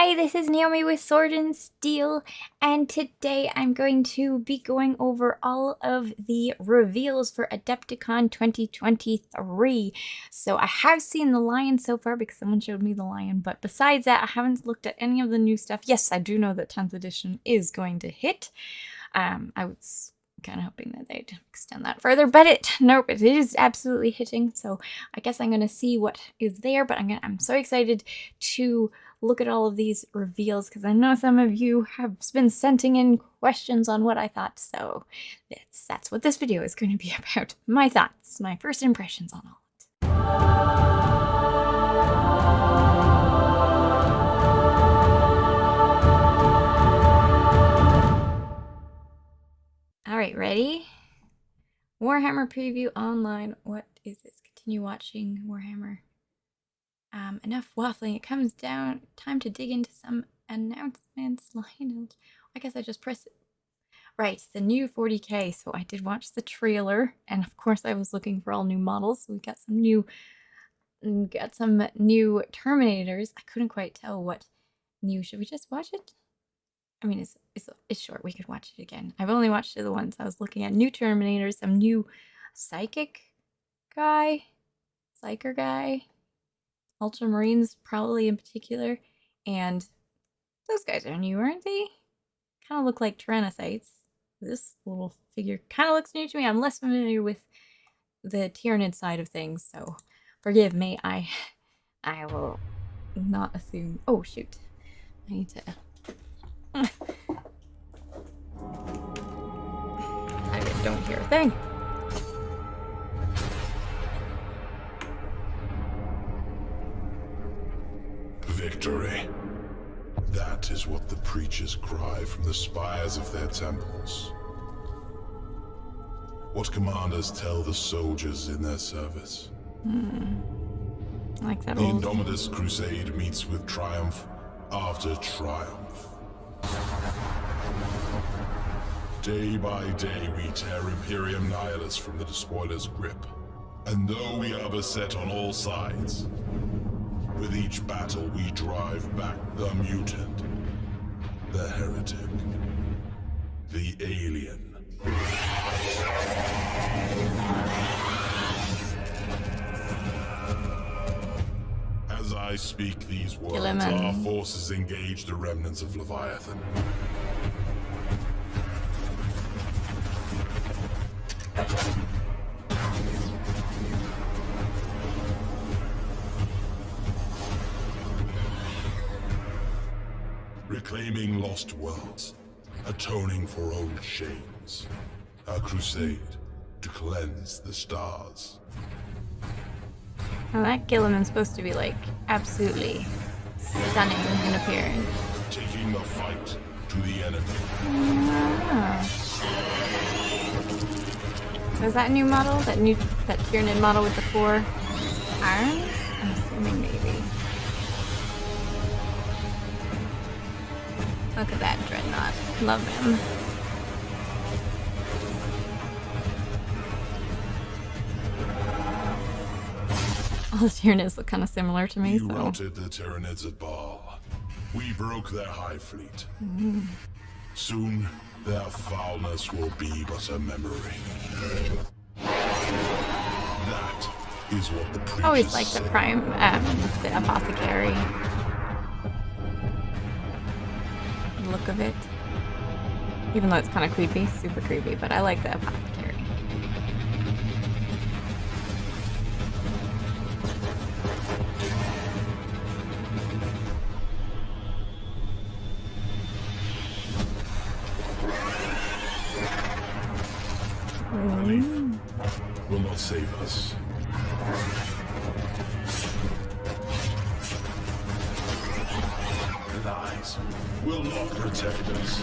Hi, this is Naomi with Sword and Steel, and today I'm going to be going over all of the reveals for Adepticon 2023. So I have seen the lion so far because someone showed me the lion, but besides that, I haven't looked at any of the new stuff. Yes, I do know that 10th edition is going to hit. I was kind of hoping that they'd extend that further, but nope, it is absolutely hitting. So I guess I'm going to see what is there, but I'm so excited to look at all of these reveals because I know some of you have been sending in questions on what I thought. So that's what this video is going to be about. My thoughts, my first impressions on all of it. Alright, ready? Warhammer preview online. What is this? Continue watching Warhammer. Enough waffling. It comes down. Time to dig into some announcements. I guess I just press it. Right, the new 40K. So I did watch the trailer, and of course I was looking for all new models. So we got some new Terminators. I couldn't quite tell what new. Should we just watch it? I mean, it's short. We could watch it again. I've only watched it the once. I was looking at new Terminators, some new Psyker guy, Ultramarines probably in particular, and those guys are new, aren't they? Kind of look like Tyranids. This little figure kind of looks new to me. I'm less familiar with the Tyranid side of things, so forgive me. I will not assume. Oh shoot! I need to. I don't hear a thing. Victory. That is what the preachers cry from the spires of their temples. What commanders tell the soldiers in their service. Like that The old... Indomitus crusade meets with triumph after triumph. Day by day we tear Imperium Nihilus from the Despoiler's grip. And though we are beset on all sides, with each battle we drive back the mutant, the heretic, the alien. As I speak these words, our forces engage the remnants of Leviathan. Reclaiming lost worlds, atoning for old shames. A crusade to cleanse the stars. Now that Gilliman's supposed to be like absolutely stunning in appearance. Taking the fight to the enemy. So is that a new model? That Tyranid model with the 4 arms? I'm assuming maybe. Look at that Dreadnought. Love him. All the Tyranids look kind of similar to me, You routed the Tyranids at Baal. We broke their high fleet. Soon, their foulness will be but a memory. That is what the preachers always like the say. the apothecary look of it. Even though it's kind of creepy, super creepy, but I like the apothecary. Will not save us. Lies will not protect us.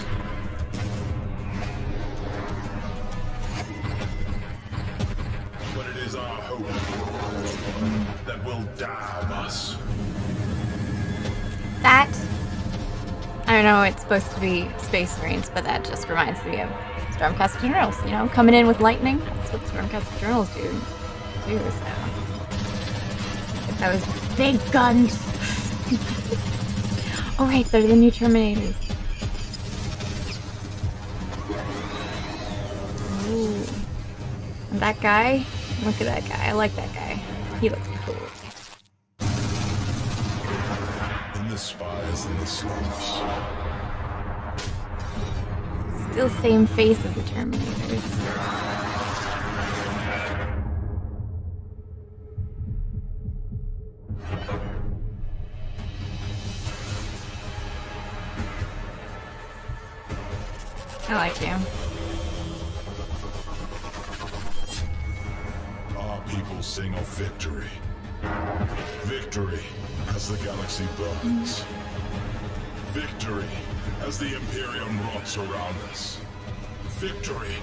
But it is our hope that will damn us. That, I know it's supposed to be Space Marines, but that just reminds me of Stormcast Generals, you know, coming in with lightning. That's what Stormcast Generals do. So those big guns. Oh right, they're the new Terminators. Ooh. And that guy, look at that guy. I like that guy. He looks cool. In the spires and the slums. Still same face as the Terminators. I like him. Our people sing of victory. Victory as the galaxy burns. Victory as the Imperium rots around us. Victory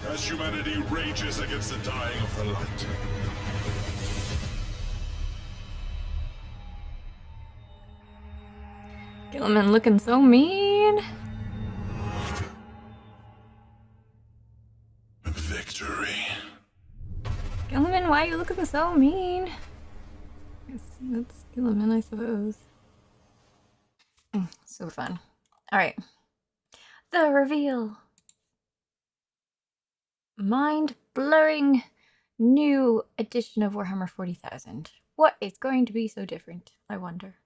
as humanity rages against the dying of the light. Gilliman looking so mean. Victory. Gilliman, why are you looking so mean? That's Gilliman, I suppose. So fun. Alright. The reveal. Mind-blowing new edition of Warhammer 40,000. What is going to be so different, I wonder?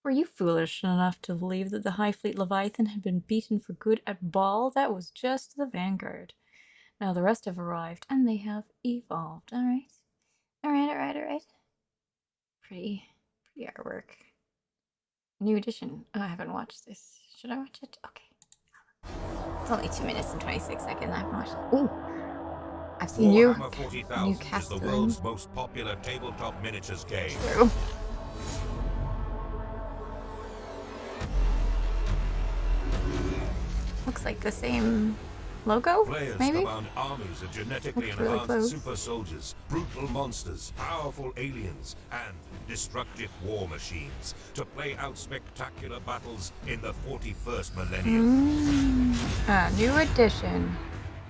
Were you foolish enough to believe that the High Fleet Leviathan had been beaten for good at Ball? That was just the vanguard. Now the rest have arrived, and they have evolved. Alright. Alright. Pretty artwork. New edition. Oh, I haven't watched this. Should I watch it? Okay. It's only 2 minutes and 26 seconds. I haven't watched it. Ooh. I've seen you. Warhammer 40,000 is the world's most popular tabletop miniatures game. True. Looks like the same logo, Players maybe? command armies of genetically Looks really enhanced close. super soldiers, brutal monsters, powerful aliens, and destructive war machines to play out spectacular battles in the 41st millennium. New edition.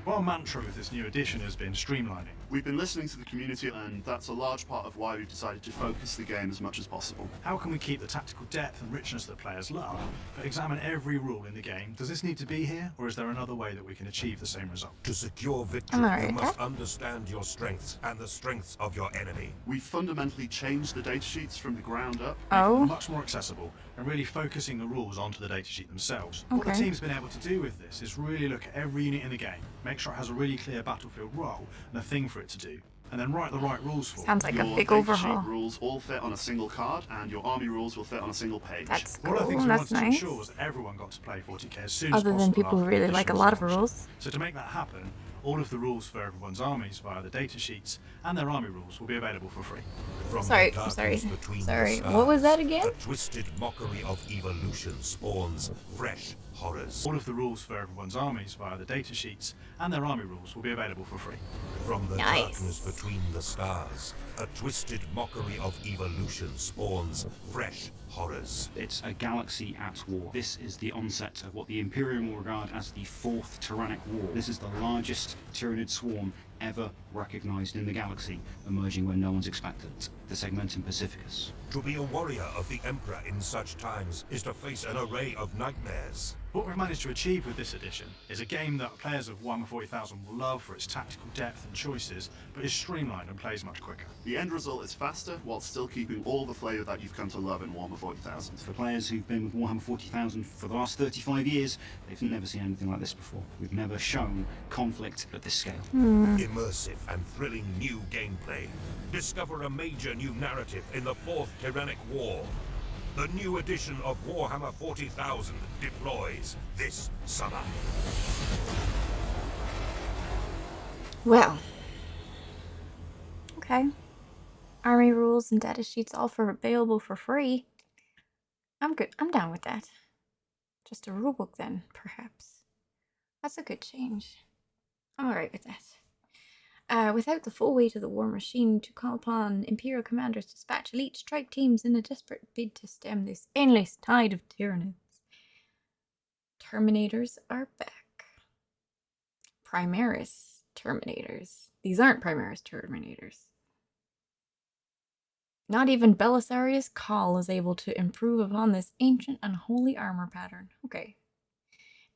One mantra with this new edition has been streamlining. We've been listening to the community, and that's a large part of why we've decided to focus the game as much as possible. How can we keep the tactical depth and richness that players love, but examine every rule in the game? Does this need to be here, or is there another way that we can achieve the same result? To secure victory, I'm alright you with must that. understand your strengths and the strengths of your enemy. We've fundamentally changed the datasheets from the ground up. Oh. Much more accessible, and really focusing the rules onto the datasheet themselves. What the Okay. team's been able to do with this is really look at every unit in the game, make sure it has a really clear battlefield role and a thing for it to do, and then write the right rules for it. Sounds like Your a big datasheet overhaul. rules all fit on a single card, and your army rules will fit on a single page. That's One of the cool. things we That's wanted to nice. ensure was that everyone got to play 40k as soon as Other possible. than people who after the really edition like a was lot of launched. rules. So to make that happen, all of the rules for everyone's armies via the data sheets and their army rules will be available for free. From Sorry, the I'm sorry. darkness between Sorry, the what was stars, that again? A twisted mockery of evolution spawns fresh horrors. All of the rules for everyone's armies via the data sheets and their army rules will be available for free. From the Nice. darkness between the stars, a twisted mockery of evolution spawns fresh horrors. It's a galaxy at war. This is the onset of what the Imperium will regard as the Fourth Tyrannic War. This is the largest Tyranid swarm ever recognized in the galaxy, emerging when no one's expected. The Segmentum Pacificus. To be a warrior of the Emperor in such times is to face an array of nightmares. What we've managed to achieve with this edition is a game that players of Warhammer 40,000 will love for its tactical depth and choices, but is streamlined and plays much quicker. The end result is faster, while still keeping all the flavour that you've come to love in Warhammer 40,000. For players who've been with Warhammer 40,000 for the last 35 years, they've never seen anything like this before. We've never shown conflict at this scale. Immersive and thrilling new gameplay. Discover a major new narrative in the Fourth Tyrannic War. The new edition of Warhammer 40,000 deploys this summer. Well. Okay. Army rules and data sheets all available for free. I'm good. I'm down with that. Just a rulebook then, perhaps. That's a good change. I'm alright with that. Without the full weight of the war machine to call upon Imperial commanders to dispatch elite strike teams in a desperate bid to stem this endless tide of Tyranids. Terminators are back. Primaris Terminators. These aren't Primaris Terminators. Not even Belisarius Cawl is able to improve upon this ancient and holy armor pattern. Okay.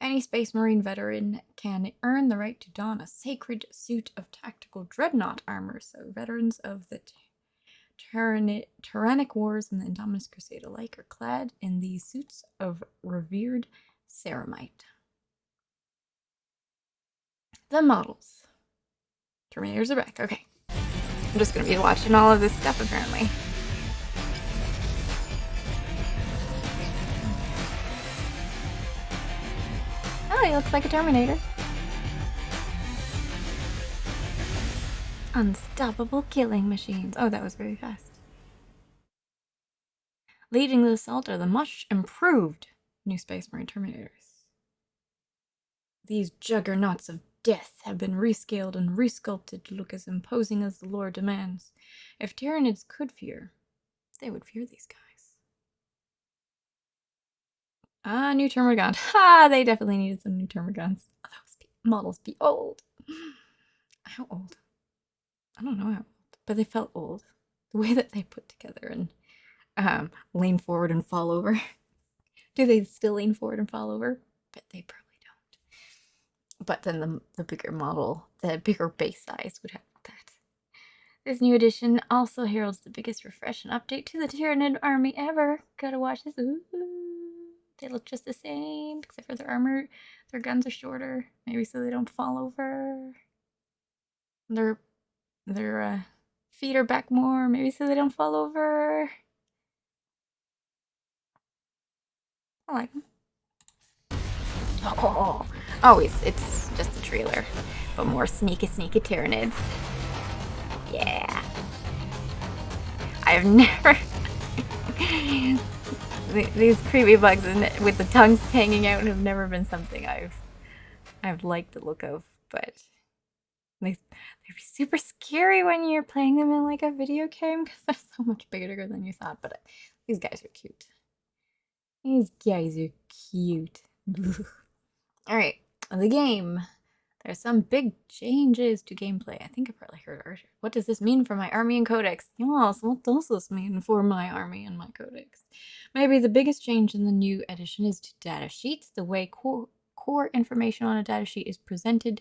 Any Space Marine veteran can earn the right to don a sacred suit of tactical dreadnought armor. So veterans of the Tyrannic Wars and the Indominus Crusade alike are clad in these suits of revered ceramite. The models. Terminators are back. Okay. I'm just going to be watching all of this stuff, apparently. Oh, he looks like a Terminator. Unstoppable killing machines. Oh, that was very fast. Leading the assault are the much improved new Space Marine Terminators. These juggernauts of death have been rescaled and resculpted to look as imposing as the lore demands. If Tyranids could fear, they would fear these guys. Ah, new Termagant. Ha! They definitely needed some new Termagants. Oh, those models be old. How old? I don't know how old, but they felt old. The way that they put together and lean forward and fall over. Do they still lean forward and fall over? But they probably don't. But then the bigger model, the bigger base size would have that. This new edition also heralds the biggest refresh and update to the Tyranid army ever. Gotta watch this. Ooh. They look just the same, except for their armor. Their guns are shorter, maybe so they don't fall over. Their feet are back more, maybe so they don't fall over. I like them. Oh, it's just a trailer, but more sneaky Tyranids. Yeah. I've never... These creepy bugs with the tongues hanging out have never been something I've liked the look of, but they're super scary when you're playing them in like a video game because they're so much bigger than you thought, but these guys are cute. These guys are cute. Alright, the game. There's some big changes to gameplay. I think I probably heard earlier. What does this mean for my army and codex? Yes, what does this mean for my army and my codex? Maybe the biggest change in the new edition is to data sheets. The way core information on a data sheet is presented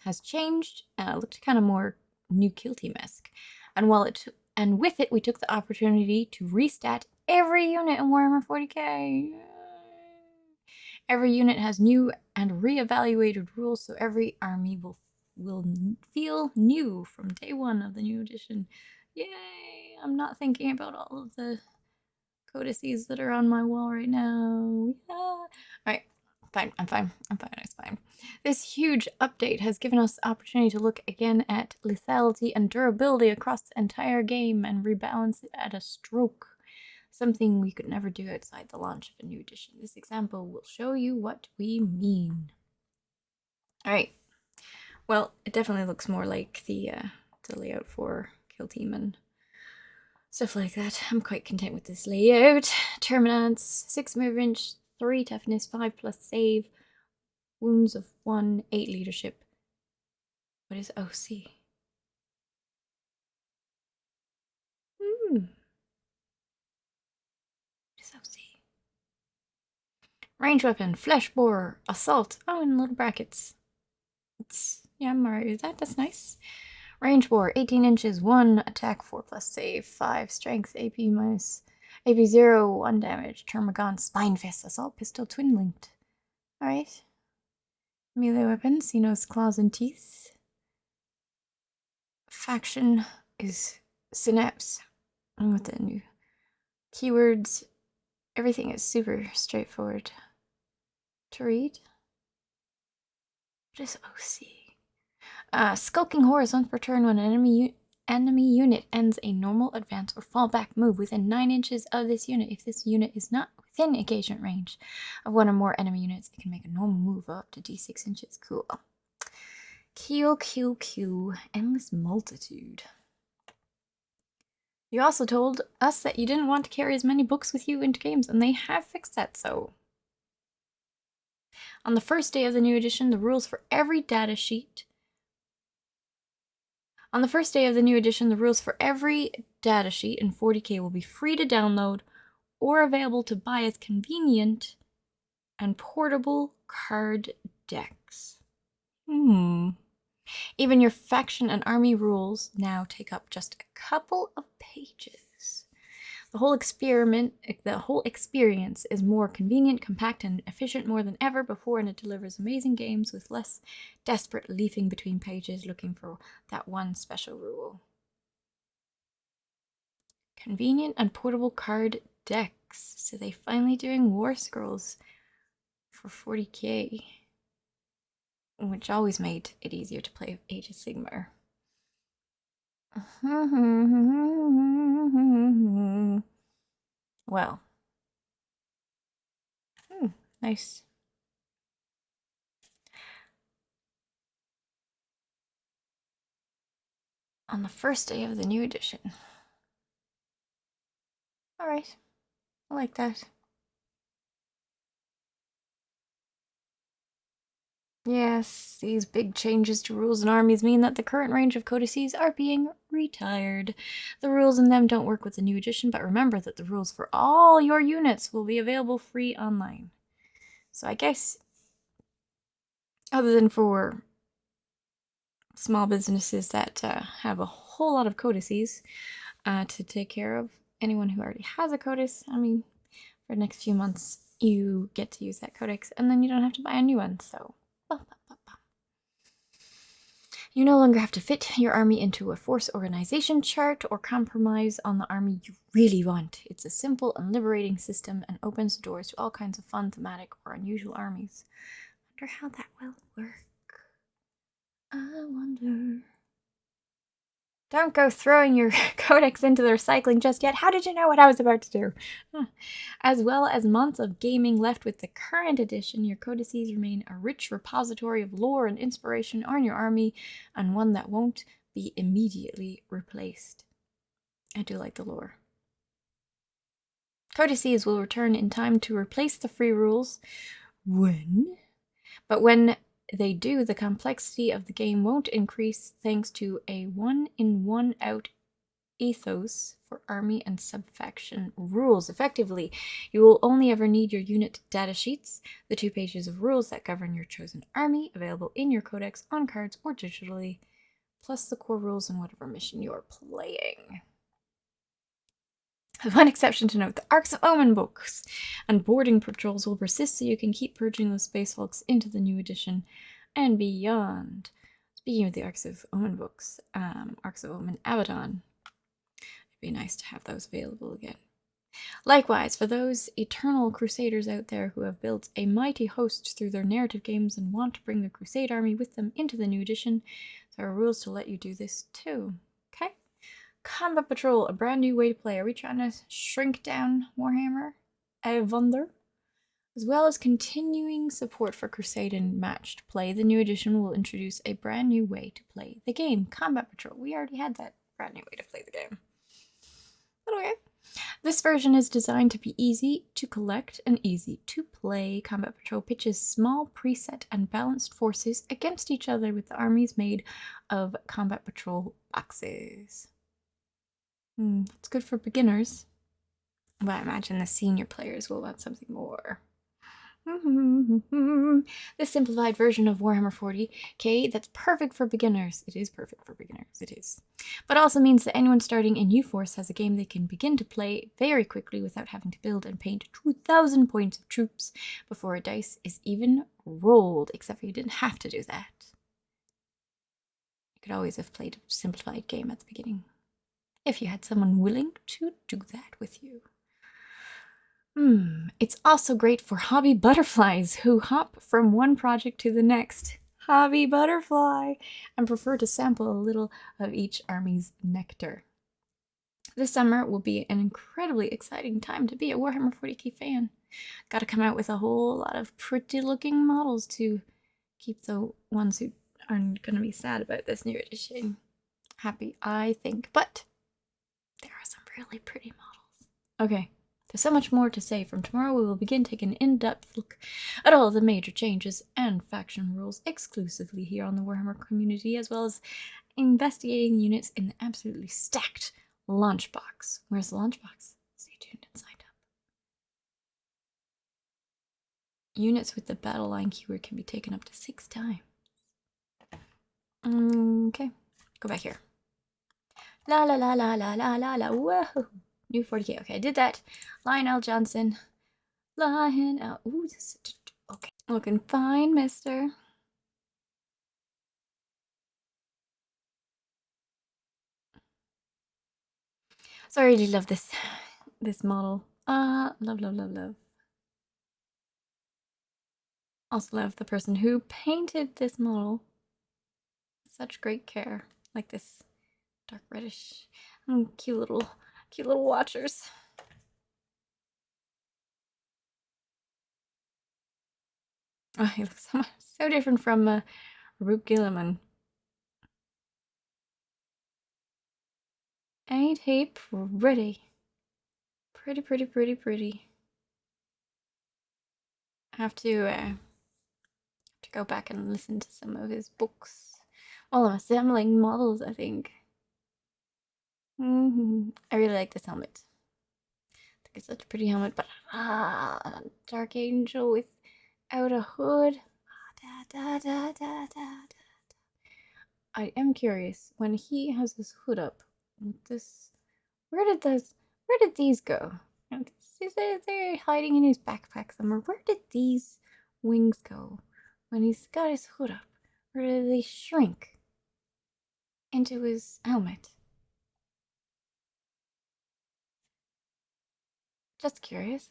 has changed. Looked kind of more new Kill Team-esque. And with it, we took the opportunity to restat every unit in Warhammer 40k. Every unit has new and re-evaluated rules, so every army will feel new from day one of the new edition. Yay! I'm not thinking about all of the codices that are on my wall right now. Yeah. Alright, fine. I'm fine. It's fine. This huge update has given us the opportunity to look again at lethality and durability across the entire game and rebalance it at a stroke. Something we could never do outside the launch of a new edition. This example will show you what we mean. Alright. Well, it definitely looks more like the layout for Kill Team and stuff like that. I'm quite content with this layout. Terminators, 6 movement, 3 toughness, 5+ save, wounds of 1, 8 leadership. What is OC? Range weapon, flesh borer, assault. Oh, in little brackets. Yeah, I'm alright with that. That's nice. Range borer, 18 inches, 1 attack, 4+ save, 5 strength, AP 0, 1 damage. Termagant, spine fist, assault pistol, twin linked. Alright. Melee weapon, Xenos claws and teeth. Faction is synapse. And with the new keywords, everything is super straightforward to read. What is OC? Skulking horrors once per turn when an enemy unit ends a normal advance or fallback move within 9 inches of this unit. If this unit is not within engagement range of 1 or more enemy units, it can make a normal move up to d6 inches. Cool. Q. Endless multitude. You also told us that you didn't want to carry as many books with you into games, and they have fixed that so. On the first day of the new edition, the rules for every data sheet datasheet in 40k will be free to download or available to buy as convenient and portable card decks. Even your faction and army rules now take up just a couple of pages. The whole experience is more convenient, compact, and efficient more than ever before, and it delivers amazing games with less desperate leafing between pages looking for that one special rule. Convenient and portable card decks. So they finally doing War Scrolls for 40k, which always made it easier to play Age of Sigmar. Well. Nice. On the first day of the new edition. Alright. I like that. Yes, these big changes to rules and armies mean that the current range of codices are being retired. The rules in them don't work with the new edition, but remember that the rules for all your units will be available free online. So I guess, other than for small businesses that have a whole lot of codices to take care of, anyone who already has a codex, I mean, for the next few months, you get to use that codex, and then you don't have to buy a new one, so... You no longer have to fit your army into a force organization chart or compromise on the army you really want. It's a simple and liberating system and opens the doors to all kinds of fun, thematic, or unusual armies. I wonder how that will work. I wonder... Don't go throwing your codex into the recycling just yet. How did you know what I was about to do? As well as months of gaming left with the current edition, your codices remain a rich repository of lore and inspiration on your army, and one that won't be immediately replaced. I do like the lore. Codices will return in time to replace the free rules. But when they do, the complexity of the game won't increase thanks to a one-in, one-out ethos for army and subfaction rules. Effectively, you will only ever need your unit datasheets, the 2 pages of rules that govern your chosen army, available in your codex, on cards, or digitally, plus the core rules in whatever mission you're playing. With one exception to note, the Arcs of Omen books and boarding patrols will persist, so you can keep purging those Space Hulks into the new edition and beyond. Speaking of the Arcs of Omen books, Arcs of Omen Abaddon, it'd be nice to have those available again. Likewise, for those eternal crusaders out there who have built a mighty host through their narrative games and want to bring their crusade army with them into the new edition, there are rules to let you do this too. Okay? Combat Patrol, a brand new way to play. Are we trying to shrink down Warhammer? I wonder. As well as continuing support for Crusade and matched play, the new edition will introduce a brand new way to play the game, Combat Patrol. We already had that brand new way to play the game. But okay. This version is designed to be easy to collect and easy to play. Combat Patrol pitches small, preset, and balanced forces against each other with the armies made of Combat Patrol boxes. It's good for beginners, but I imagine the senior players will want something more. This simplified version of Warhammer 40k that's perfect for beginners. It is perfect for beginners, it is. But also means that anyone starting a new force has a game they can begin to play very quickly without having to build and paint 2,000 points of troops before a dice is even rolled, except for you didn't have to do that. You could always have played a simplified game at the beginning, if you had someone willing to do that with you. It's also great for hobby butterflies who hop from one project to the next. Hobby butterfly! And prefer to sample a little of each army's nectar. This summer will be an incredibly exciting time to be a Warhammer 40k fan. Gotta come out with a whole lot of pretty looking models to keep the ones who aren't gonna be sad about this new edition happy, I think. But there are some really pretty models. Okay. There's so much more to say. From tomorrow we will begin taking an in-depth look at all the major changes and faction rules exclusively here on the Warhammer community, as well as investigating the units in the absolutely stacked launch box. Where's the launch box? Stay tuned and signed up. Units with the battle line keyword can be taken up to 6 times. Okay, go back here. La la la la la la la la. Whoa! New 40k. Okay, I did that. Lionel Johnson. Lionel. Ooh, this is, okay. Looking fine, mister. So I really love this model. Love, love, love, love. Also love the person who painted this model. Such great care. Like this dark reddish. Cute little watchers. Oh, he looks so different from Roop Gilliman. Ain't he pretty? Pretty, pretty, pretty, pretty. I have to go back and listen to some of his books while I'm assembling models, I think. I really like this helmet. I think it's such a pretty helmet, but Dark Angel without a hood. I am curious, when he has his hood up, where did these go? They're hiding in his backpack somewhere. Where did these wings go when he's got his hood up? Or did they shrink into his helmet? Just curious.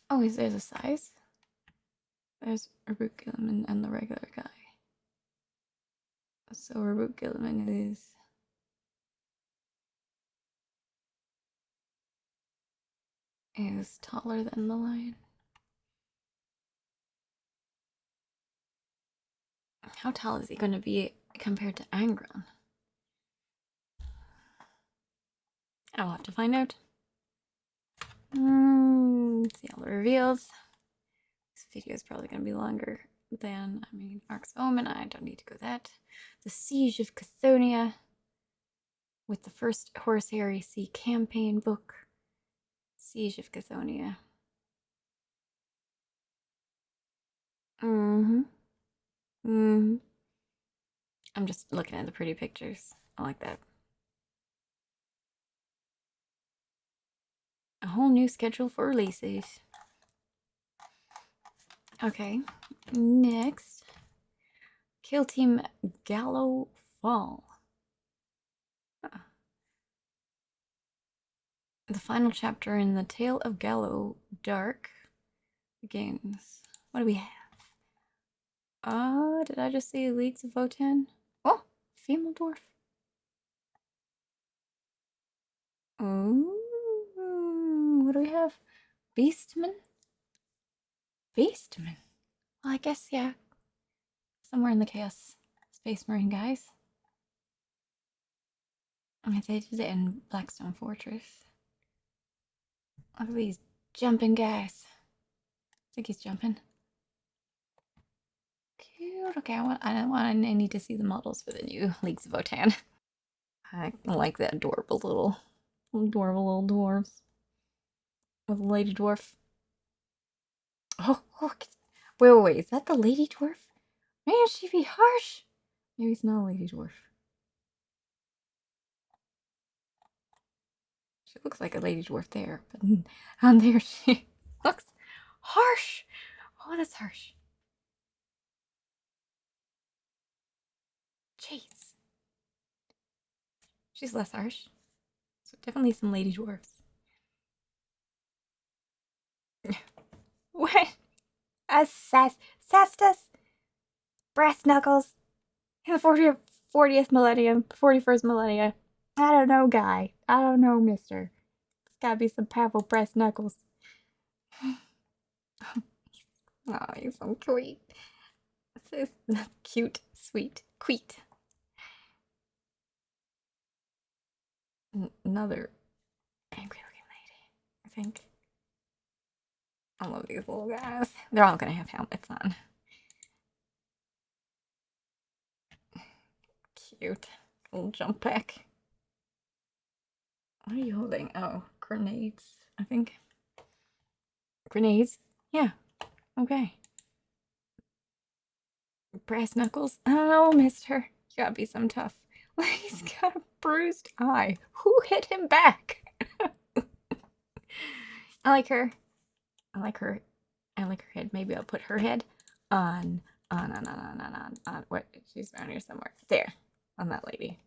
Oh, there's a size? There's Root Gilliman and the regular guy. So Root Gilliman is taller than the lion. How tall is he going to be compared to Angron? I'll have to find out. See all the reveals. This video is probably going to be longer than, Ark's Omen. I don't need to go that. The Siege of Cathonia with the first Horus Heresy campaign book. Siege of Cathonia. I'm just looking at the pretty pictures. I like that. A whole new schedule for releases. Okay, next. Kill Team Gallo Fall. The final chapter in the Tale of Gallo Dark begins. What do we have? Did I just see Leagues of Votan? Oh, female dwarf. Oh, what do we have? Beastman? Beastman? Well, I guess, yeah. Somewhere in the Chaos Space Marine guys. I they did it in Blackstone Fortress. Look at these jumping guys. I think he's jumping. Cute. Okay, I need to see the models for the new Leagues of Votan. I like that adorable little dwarves. With a lady dwarf. Oh, look. Wait, is that the lady dwarf? Man, she'd be harsh. Maybe it's not a lady dwarf. She looks like a lady dwarf there, but on there she looks harsh. Oh, that's harsh. Jeez. She's less harsh. So definitely some lady dwarfs. What? Cestus? Brass knuckles? In the 40th millennium, 41st millennia. I don't know, guy. I don't know, mister. It's gotta be some powerful brass knuckles. Oh, he's so sweet. So cute, sweet, queet. Another angry looking lady, I think. I love these little guys. They're all gonna have helmets on. cute. A little jump pack. What are you holding? Oh, grenades, I think. Grenades? Yeah. Okay. Brass knuckles? Oh, mister. You gotta be some tough. He's got a bruised eye. Who hit him back? I like her. I like her. I like her head. Maybe I'll put her head on. What? She's around here somewhere. There. On that lady.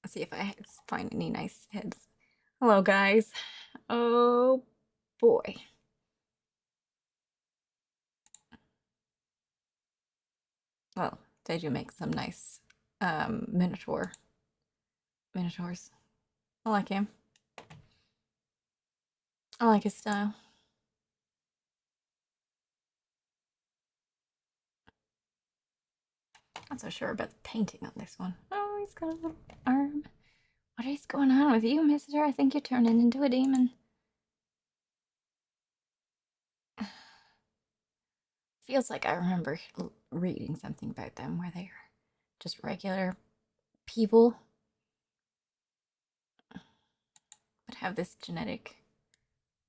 Let's see if I find any nice heads. Hello, guys. Oh, boy. Well, they do make some nice minotaurs. I like him. I like his style. Not so sure about the painting on this one. Oh, he's got a little arm. What is going on with you, mister? I think you're turning into a demon. Feels like I remember reading something about them where they're just regular people, but have this genetic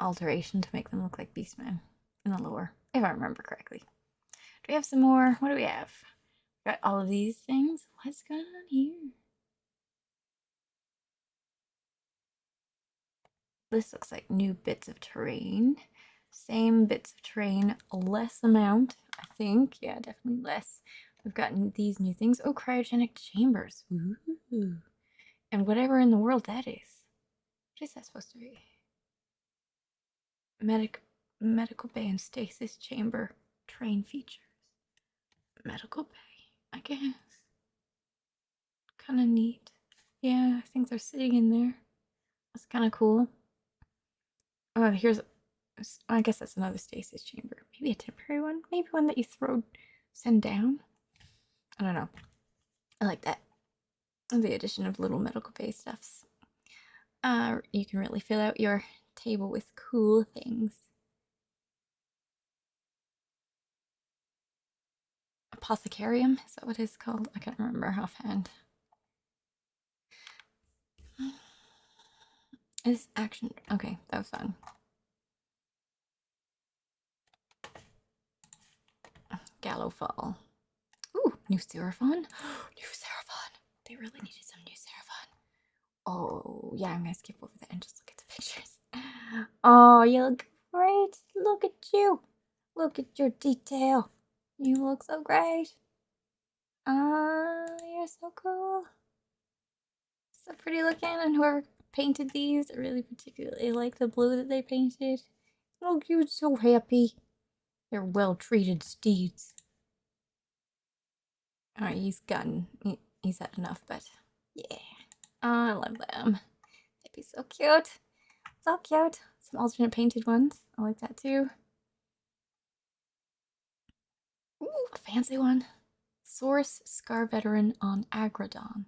alteration to make them look like beastmen in the lore, if I remember correctly. Do we have some more? What do we have? Got all of these things. What's going on here? This looks like new bits of terrain. Same bits of terrain, less amount, I think. Yeah, definitely less. We've gotten these new things. Oh, cryogenic chambers. Ooh. And whatever in the world that is. What is that supposed to be? Medical bay and stasis chamber terrain features. Medical bay, I guess. Kind of neat. Yeah, I think they're sitting in there. That's kind of cool. Oh, here's... I guess that's another stasis chamber. Maybe a temporary one? Maybe one that you send down? I don't know. I like that. And the addition of little medical bay stuffs. You can really fill out your table with cool things. Apothecarium? Is that what it's called? I can't remember offhand. Is action... Okay, that was fun. Gallowfall. Ooh, new Seraphon. New Seraphon. They really needed some new Seraphon. Oh, yeah, I'm gonna skip over that and just look at the pictures. Oh, you look great. Look at you. Look at your detail. You look so great. You're so cool. So pretty looking, and whoever painted these, I really particularly like the blue that they painted. Oh, you're so happy. They're well-treated steeds. Alright, he's had enough, but yeah. Oh, I love them. They'd be so cute. So cute. Some alternate painted ones. I like that too. Ooh, a fancy one. Source Scar Veteran on Agradon.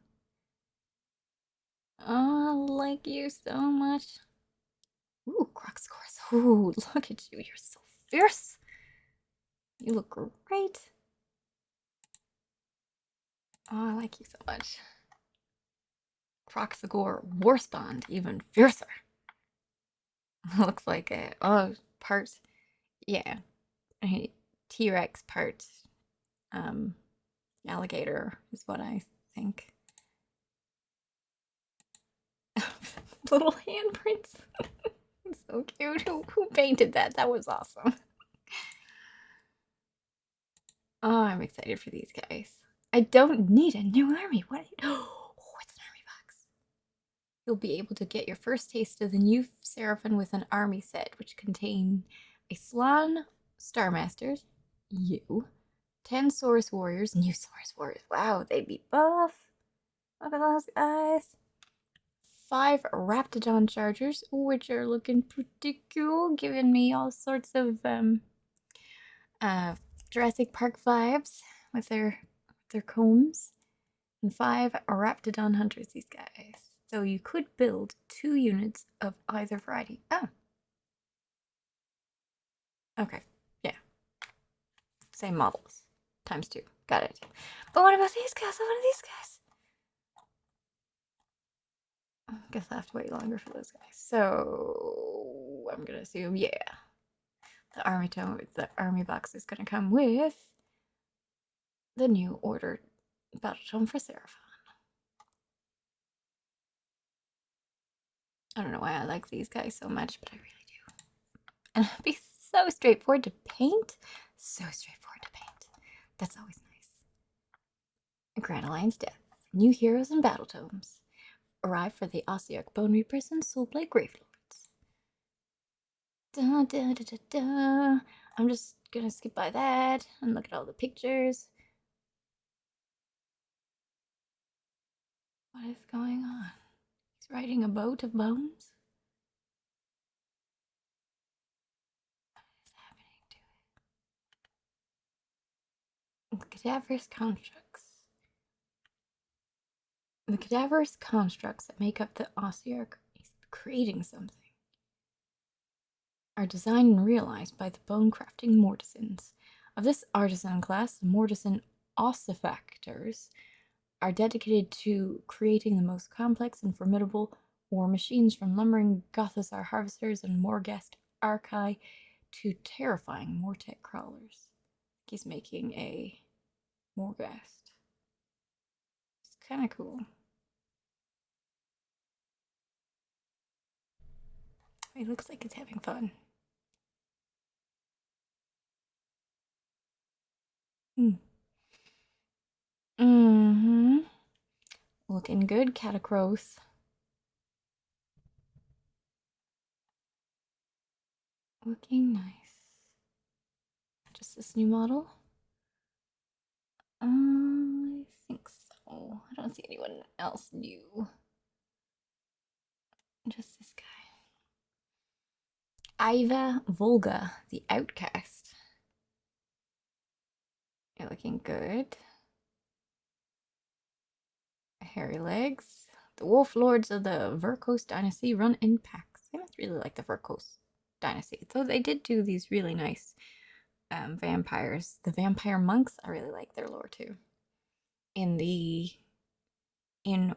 Oh, I like you so much. Ooh, Crocscores. Ooh, look at you. You're so fierce. You look great. Oh, I like you so much. Crocsagore Warspond, even fiercer. Looks like a part, yeah, T-Rex part, alligator is what I think. Little handprints. So cute. Who painted that? That was awesome. Oh, I'm excited for these guys. I don't need a new army. What? Oh, it's an army box. You'll be able to get your first taste of the new Seraphon with an army set, which contain a Slan Starmasters, 10 Saurus Warriors, new Saurus Warriors. Wow, they'd be buff. Look at those guys. 5 Raptidon Chargers, which are looking pretty cool, giving me all sorts of Jurassic Park vibes with their combs. And 5 Raptidon Hunters, these guys. So you could build 2 units of either variety. Oh. Okay, yeah. Same models. times 2. Got it. But what about these guys? What are these guys? I guess I have to wait longer for those guys. So I'm gonna assume, yeah, the army box is gonna come with the new order battle tome for Seraphon. I don't know why I like these guys so much, but I really do. And it'd be so straightforward to paint. So straightforward to paint. That's always nice. Grand Alliance Death. New heroes and battle tomes. Arrive for the Ossiarch Bone Reapers and Soulblade Gravelords. Da, da, da, da, da. I'm just gonna skip by that and look at all the pictures. What is going on? He's riding a boat of bones? What is happening to it? The cadaverous constructs. The cadaverous constructs that make up the Ossiarch, he's creating something, are designed and realized by the bone crafting mortisans. Of this artisan class, the mortisan ossifactors are dedicated to creating the most complex and formidable war machines, from lumbering Gothisar harvesters and Morghast Archai to terrifying Mortek crawlers. He's making a Morghast. It's kind of cool. He looks like he's having fun. Mm-hmm. Looking good, Catacross. Looking nice. Just this new model? I think so. I don't see anyone else new. Just this guy. Iva Volga, the Outcast. You're looking good. Hairy legs. The Wolf Lords of the Verkos Dynasty run in packs. I must really like the Verkos Dynasty. So they did do these really nice vampires. The Vampire Monks, I really like their lore too. In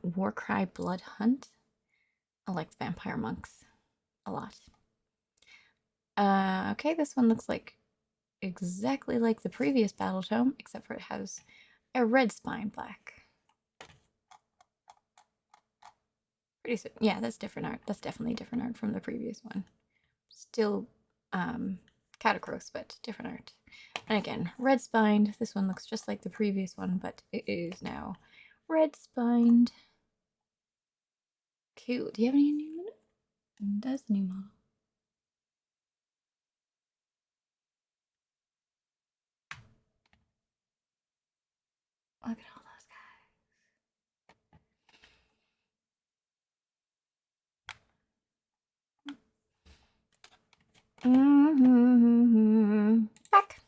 Warcry Blood Hunt, I like the Vampire Monks a lot. Okay, this one looks like exactly like the previous battle tome, except for it has a red spine black. Pretty soon. Yeah, that's different art. That's definitely different art from the previous one. Still Catacross, but different art. And again, red spined. This one looks just like the previous one, but it is now red spined. Cool. Do you have any new model? That's the new model. Look at all those guys. Back.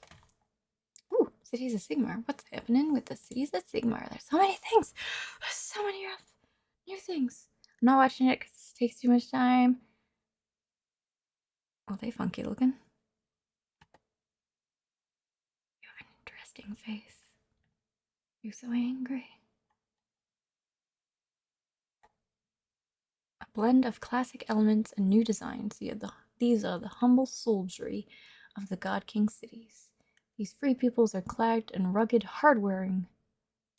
Ooh, Cities of Sigmar. What's happening with the Cities of Sigmar? There's so many things. There's so many new things. I'm not watching it because it takes too much time. Oh, they funky looking. You have an interesting face. You're so angry. A blend of classic elements and new designs. These are the humble soldiery of the God King cities. These free peoples are clad in rugged, hard-wearing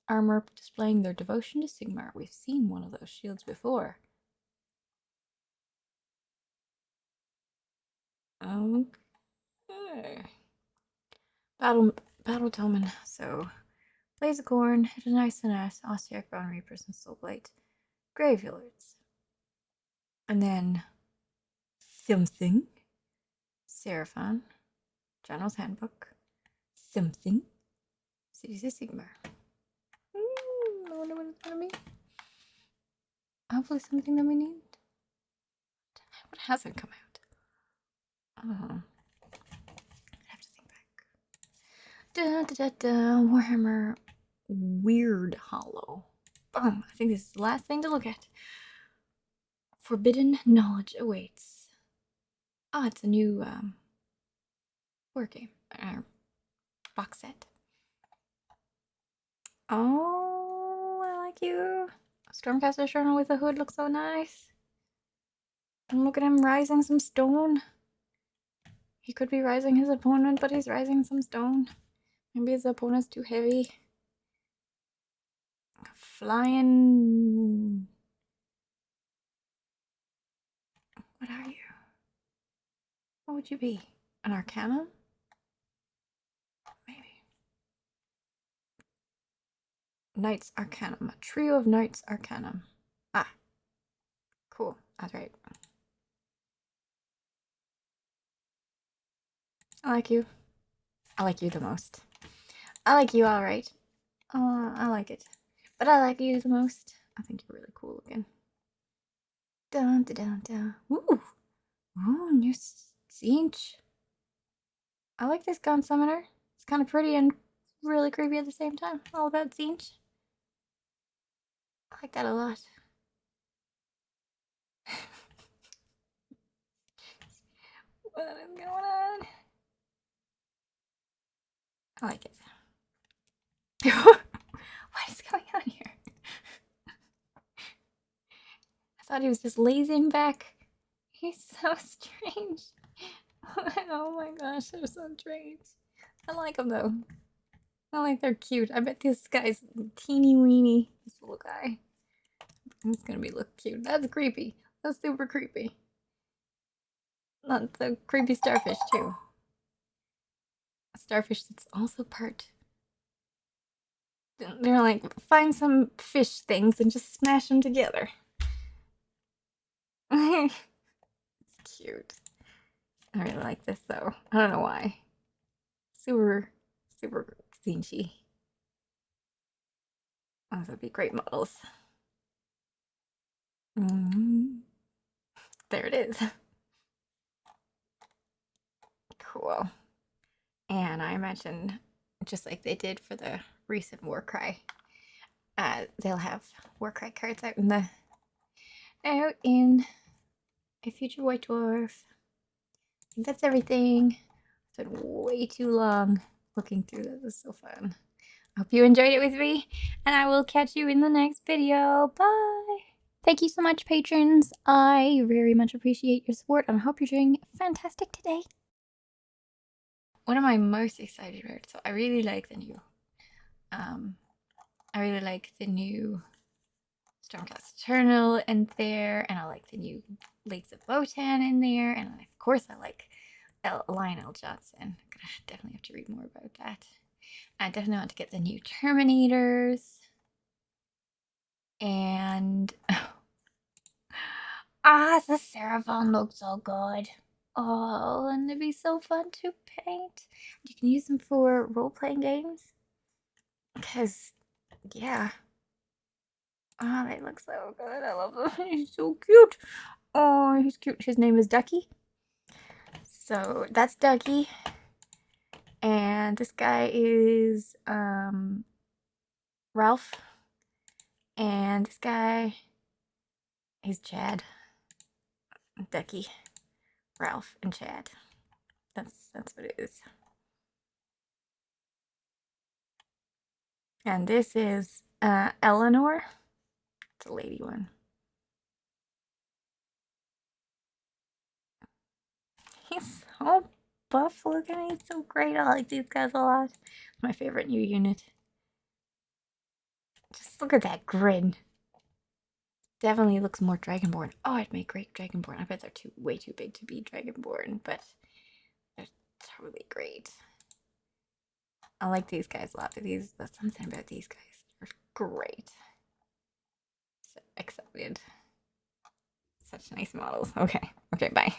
armor, displaying their devotion to Sigmar. We've seen one of those shields before. Okay. Battle Tomen. So, Blazecorn, Hedonice and S, Ossiarch, Bone Reapers, and Soulblade Gravelords. And then something. Seraphon. General's Handbook. Something. Cities of Sigmar. I wonder what it's gonna be. Hopefully something that we need. What hasn't come out? I have to think back. Warhammer Weird Hollow. Boom. I think this is the last thing to look at. Forbidden Knowledge Awaits. Ah, it's a new board game. Box set. Oh, I like you. Stormcaster Journal with a hood looks so nice. And look at him rising some stone. He could be rising his opponent, but he's rising some stone. Maybe his opponent's too heavy. Flying. What are you? What would you be? An Arcanum? Maybe. Knights Arcanum. A trio of Knights Arcanum. Ah. Cool. That's right. I like you. I like you the most. I like you alright. I like it. But I like you the most. I think you're really cool looking. Dun dun dun dun. Ooh. Ooh, new Siege. I like this gun summoner. It's kind of pretty and really creepy at the same time. All about Siege. I like that a lot. What is going on? I like it. What is going on here? I thought he was just lazing back. He's so strange. Oh my gosh, they're so strange. I like them though. I like they're cute. I bet this guy's teeny weeny. This little guy. He's gonna look cute. That's creepy. That's super creepy. Not the creepy starfish too. A starfish that's also part. They're like, find some fish things and just smash them together. It's cute. I really like this though. I don't know why. Super, super cinchy. Those would be great models. There it is. Cool. And I imagine, just like they did for the recent Warcry, they'll have Warcry cards out in a future White Dwarf. I think that's everything. It's been way too long looking through this. This is so fun. I hope you enjoyed it with me, and I will catch you in the next video. Bye! Thank you so much, patrons. I very much appreciate your support, and I hope you're doing fantastic today. What am I most excited about? So I really like the new, Stormcast Eternal in there, and I like the new Lakes of Botan in there, and of course I like Lionel Johnson. I'm gonna definitely have to read more about that. I definitely want to get the new Terminators, and the Seraphon looks so good. Oh, and it'd be so fun to paint. You can use them for role-playing games. Because, yeah. Oh, they look so good. I love them. He's so cute. Oh, he's cute. His name is Ducky. So, that's Ducky. And this guy is, Ralph. And this guy is Chad. Ducky, Ralph, and Chad. That's what it is. And this is Eleanor. It's a lady one. He's so buff looking. He's so great. I like these guys a lot. My favorite new unit. Just look at that grin. Definitely looks more Dragonborn. Oh, I'd make great Dragonborn. I bet they're way too big to be Dragonborn, but they're totally great. I like these guys a lot. There's something about these guys. They're great. So excited. Such nice models. Okay, bye.